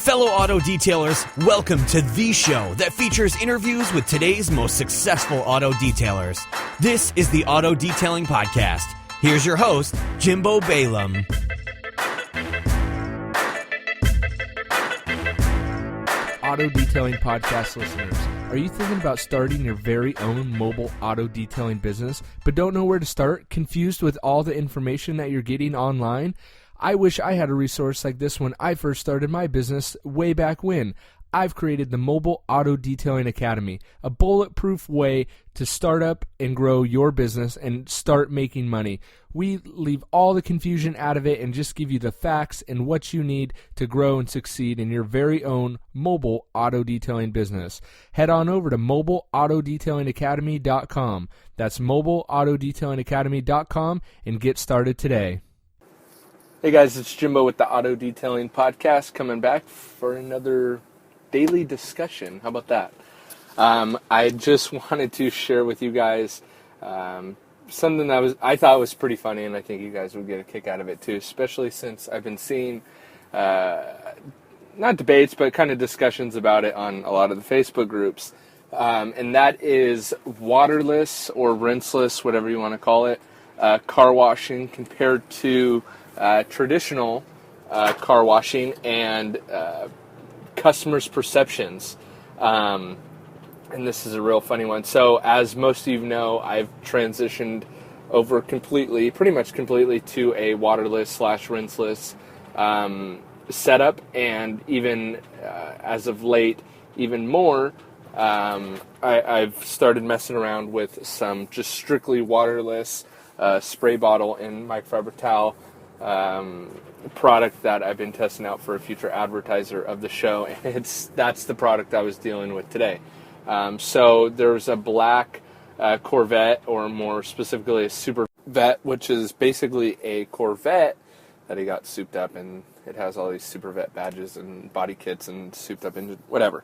Fellow auto detailers, welcome to the show that features interviews with today's most successful auto detailers. This is the Auto Detailing Podcast. Here's your host, Jimbo Balaam. Auto Detailing Podcast listeners, are you thinking about starting your very own mobile auto detailing business, but don't know where to start? Confused with all the information that you're getting online? I wish I had a resource like this when I first started my business way back when. I've created the Mobile Auto Detailing Academy, a bulletproof way to start up and grow your business and start making money. We leave all the confusion out of it and just give you the facts and what you need to grow and succeed in your very own mobile auto detailing business. Head on over to mobileautodetailingacademy.com. That's mobileautodetailingacademy.com and get started today. Hey guys, it's Jimbo with the Auto Detailing Podcast, coming back for another daily discussion. How about that? I just wanted to share with you guys something that I thought was pretty funny, and I think you guys would get a kick out of it too, especially since I've been seeing not debates, but kind of discussions about it on a lot of the Facebook groups, and that is waterless or rinseless, whatever you want to call it, car washing compared to traditional car washing and customers' perceptions. And this is a real funny one. So as most of you know, I've transitioned over pretty much completely to a waterless / rinseless setup, and even as of late, even more, I've started messing around with some just strictly waterless spray bottle and microfiber towel product that I've been testing out for a future advertiser of the show, and that's the product I was dealing with today. So there's a black Corvette, or more specifically a Super Vet, which is basically a Corvette that he got souped up, and it has all these Super Vet badges and body kits and souped up into whatever.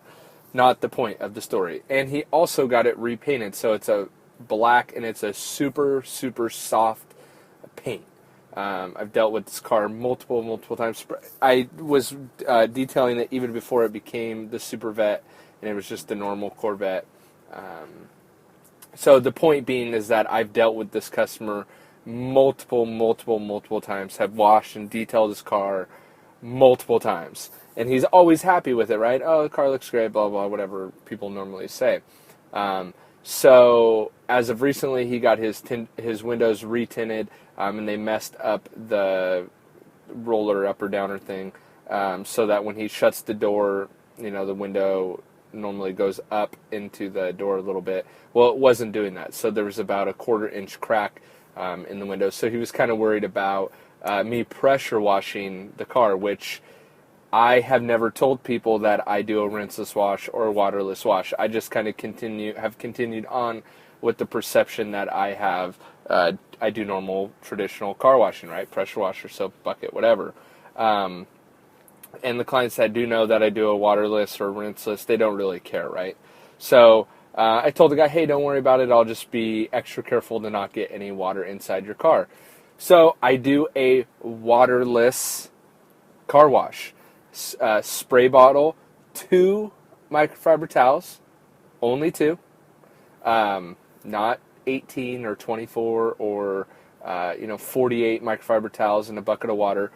Not the point of the story. And he also got it repainted, so it's a black and it's a super, super soft paint. I've dealt with this car multiple times. I was detailing it even before it became the Super Vet, and it was just the normal Corvette. So the point being is that I've dealt with this customer multiple times, have washed and detailed his car multiple times, and he's always happy with it, right? Oh, the car looks great, blah, blah, whatever people normally say. So as of recently, he got his windows retinted, and they messed up the roller up or downer thing, so that when he shuts the door, the window normally goes up into the door a little bit. Well, it wasn't doing that, so there was about a 1/4 inch crack in the window. So he was kind of worried about me pressure washing the car, which I have never told people that I do a rinseless wash or a waterless wash. I just kind of have continued on with the perception that I have. I do normal traditional car washing, right? Pressure washer, soap bucket, whatever. And the clients that do know that I do a waterless or rinseless, they don't really care, right? So I told the guy, hey, don't worry about it. I'll just be extra careful to not get any water inside your car. So I do a waterless car wash. Spray bottle, 2 microfiber towels, only 2, not 18 or 24 or 48 microfiber towels in a bucket of water,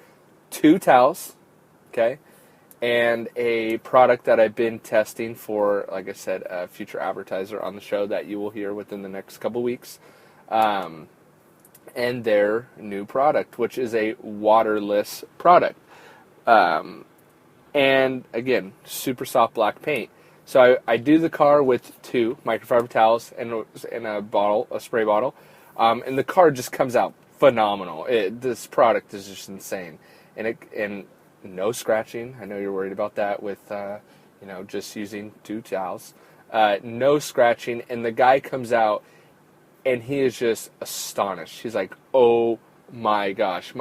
2 towels, okay, and a product that I've been testing for, like I said, a future advertiser on the show that you will hear within the next couple weeks, and their new product, which is a waterless product. And again, super soft black paint. So I do the car with 2 microfiber towels and a spray bottle, and the car just comes out phenomenal. This product is just insane, and no scratching. I know you're worried about that with just using 2 towels. No scratching, and the guy comes out, and he is just astonished. He's like, "Oh my gosh,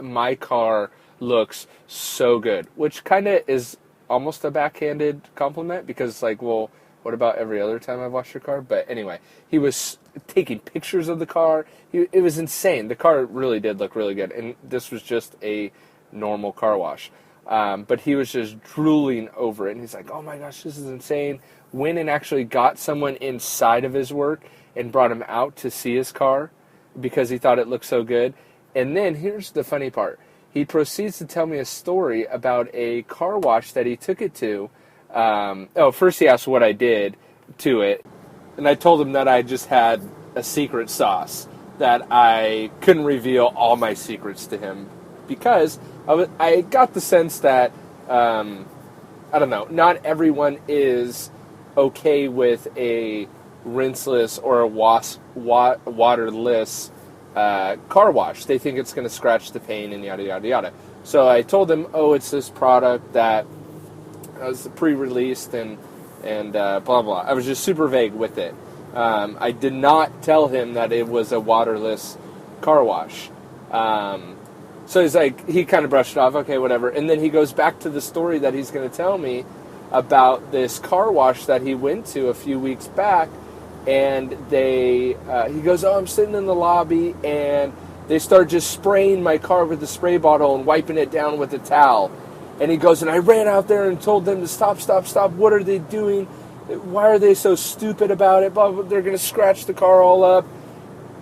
my car looks so good," which kind of is almost a backhanded compliment, because well, what about every other time I've washed your car? But anyway, he was taking pictures of the car. It was insane. The car really did look really good, and this was just a normal car wash. But he was just drooling over it. And he's like, oh my gosh, this is insane. Went and actually got someone inside of his work and brought him out to see his car because he thought it looked so good. And then here's the funny part. He proceeds to tell me a story about a car wash that he took it to. First he asked what I did to it. And I told him that I just had a secret sauce, that I couldn't reveal all my secrets to him because I got the sense that, I don't know, not everyone is okay with a rinseless or a waterless car wash. They think it's going to scratch the paint and yada, yada, yada. So I told him, it's this product that was pre-released and blah, blah. I was just super vague with it. I did not tell him that it was a waterless car wash. So he's like, he kind of brushed it off, okay, whatever. And then he goes back to the story that he's going to tell me about this car wash that he went to a few weeks back. And he goes, I'm sitting in the lobby, and they start just spraying my car with the spray bottle and wiping it down with a towel. And he goes, and I ran out there and told them to stop. What are they doing? Why are they so stupid about it? Blah, blah, they're going to scratch the car all up.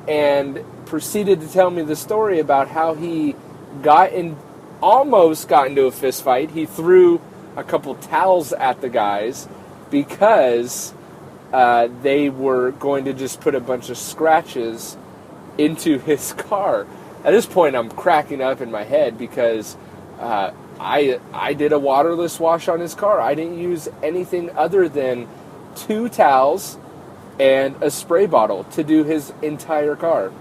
And proceeded to tell me the story about how he almost got into a fist fight. He threw a couple towels at the guys because they were going to just put a bunch of scratches into his car. At this point, I'm cracking up in my head because I did a waterless wash on his car. I didn't use anything other than 2 towels and a spray bottle to do his entire car.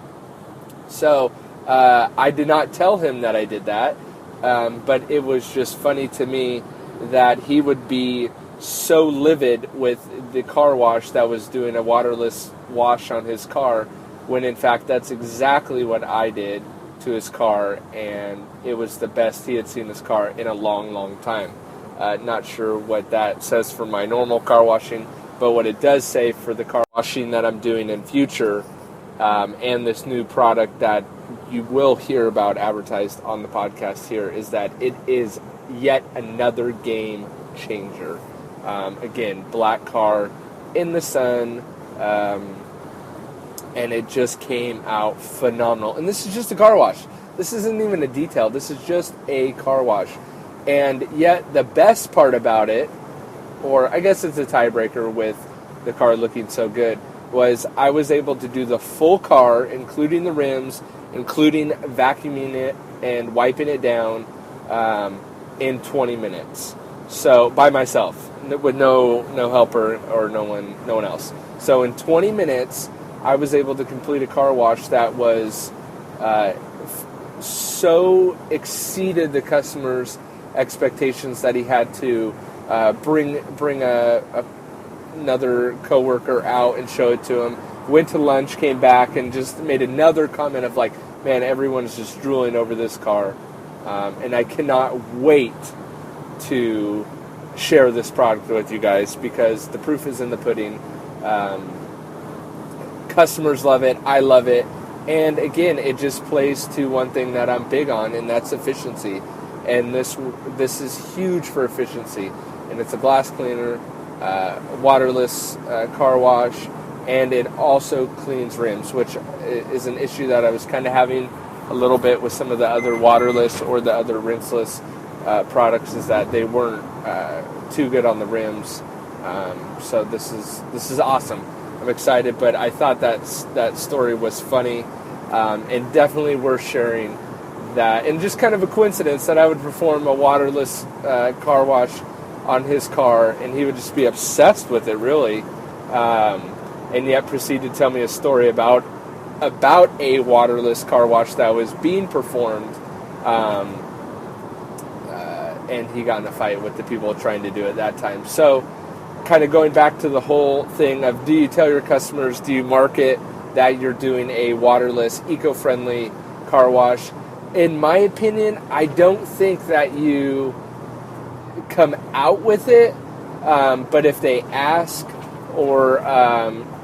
So I did not tell him that I did that, but it was just funny to me that he would be so livid with the car wash that was doing a waterless wash on his car, when in fact that's exactly what I did to his car, and it was the best he had seen his car in a long, long time. Not sure what that says for my normal car washing, but what it does say for the car washing that I'm doing in future, and this new product that you will hear about advertised on the podcast here, is that it is yet another game changer. Again, black car in the sun, and it just came out phenomenal. And this is just a car wash. This isn't even a detail. This is just a car wash. And yet the best part about it, or I guess it's a tiebreaker with the car looking so good, was I was able to do the full car, including the rims, including vacuuming it and wiping it down in 20 minutes. So by myself, with no helper or no one else. So in 20 minutes, I was able to complete a car wash that was so exceeded the customer's expectations that he had to bring another coworker out and show it to him. Went to lunch, came back, and just made another comment of like, man, everyone's just drooling over this car. And I cannot wait to share this product with you guys because the proof is in the pudding. Customers love it. I love it. And again, it just plays to one thing that I'm big on, and that's efficiency. And this is huge for efficiency. And it's a glass cleaner, waterless car wash, and it also cleans rims, which is an issue that I was kind of having a little bit with some of the other waterless or the other rinseless products, is that they weren't too good on the rims. So this is awesome. I'm excited, but I thought that story was funny and definitely worth sharing. That, and just kind of a coincidence that I would perform a waterless car wash on his car, and he would just be obsessed with it, really, and yet proceed to tell me a story about a waterless car wash that was being performed, and he got in a fight with the people trying to do it that time. So kind of going back to the whole thing of, do you tell your customers, do you market that you're doing a waterless, eco-friendly car wash? In my opinion, I don't think that you come out with it, but if they ask, or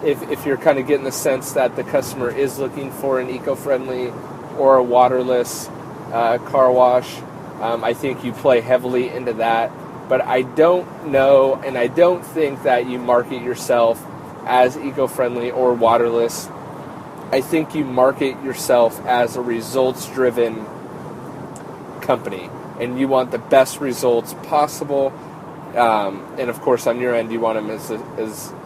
if you're kind of getting the sense that the customer is looking for an eco-friendly or a waterless car wash, I think you play heavily into that. But I don't know, and I don't think that you market yourself as eco-friendly or waterless. I think you market yourself as a results-driven company, and you want the best results possible. And of course, on your end, you want them as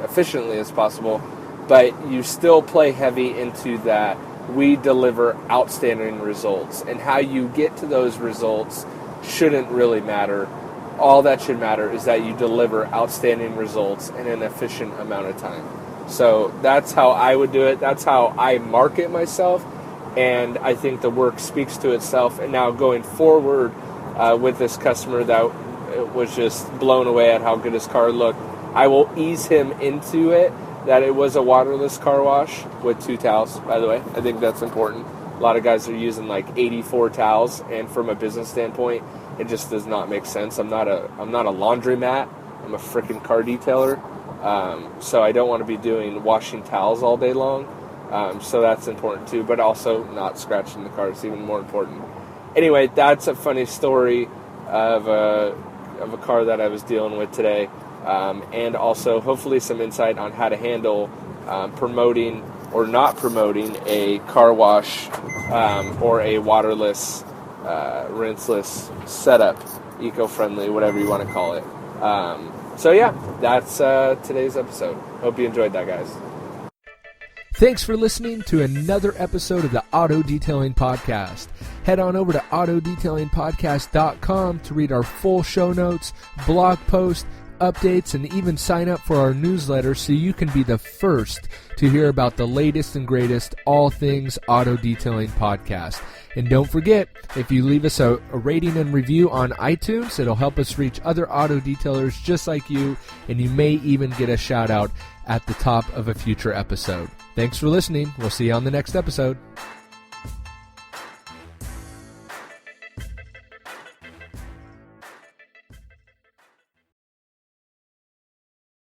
efficiently as possible. But you still play heavy into that we deliver outstanding results, and how you get to those results shouldn't really matter. All that should matter is that you deliver outstanding results in an efficient amount of time. So that's how I would do it. That's how I market myself, and I think the work speaks to itself. And now going forward with this customer that was just blown away at how good his car looked, I will ease him into it that it was a waterless car wash with 2 towels, by the way. I think that's important. A lot of guys are using like 84 towels, and from a business standpoint, it just does not make sense. I'm not a laundromat. I'm a freaking car detailer. So I don't want to be doing washing towels all day long. So that's important too, but also not scratching the car is even more important. Anyway, that's a funny story of a car that I was dealing with today. And also hopefully some insight on how to handle promoting or not promoting a car wash or a waterless, rinseless setup, eco-friendly, whatever you want to call it. So yeah, that's today's episode. Hope you enjoyed that, guys. Thanks for listening to another episode of the Auto Detailing Podcast. Head on over to autodetailingpodcast.com to read our full show notes, blog post, updates, and even sign up for our newsletter so you can be the first to hear about the latest and greatest all things auto detailing podcast. And don't forget, if you leave us a rating and review on iTunes, it'll help us reach other auto detailers just like you, and you may even get a shout out at the top of a future episode. Thanks for listening. We'll see you on the next episode.